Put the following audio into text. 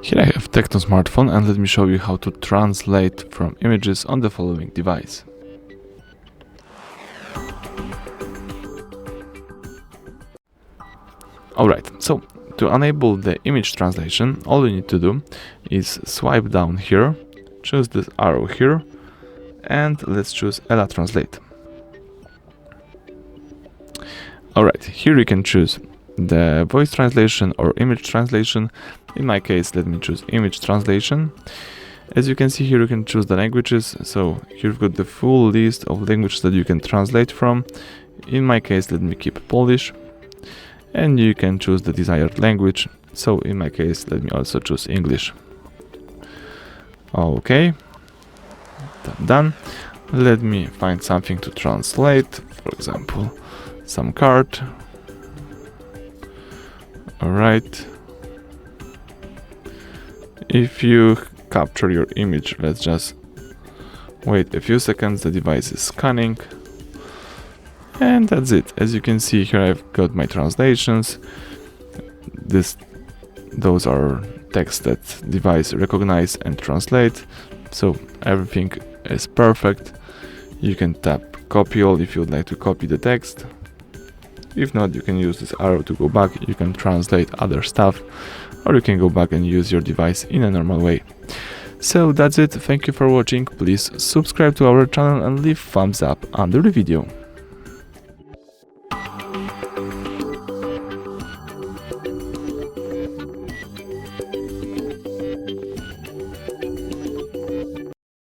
Here I have TECNO smartphone, and let me show you how to translate from images on the following device. Alright, so to enable the image translation, all you need to do is swipe down here, choose this arrow here, and let's choose Ela Translate. Alright, here you can choose the voice translation or image translation. In my case, let me choose image translation. As you can see here, you can choose the languages. So here you've got the full list of languages that you can translate from. In my case, let me keep Polish. And you can choose the desired language. So in my case, let me also choose English. Okay, done. Let me find something to translate. For example, some card. Alright. If you capture your image, let's just wait a few seconds, the device is scanning. And that's it. As you can see here, I've got my translations. Those are texts that device recognize and translate. So everything is perfect. You can tap copy all if you would like to copy the text. If not, you can use this arrow to go back. You can translate other stuff, or you can go back and use your device in a normal way. So that's it. Thank you for watching. Please subscribe to our channel and leave thumbs up under the video.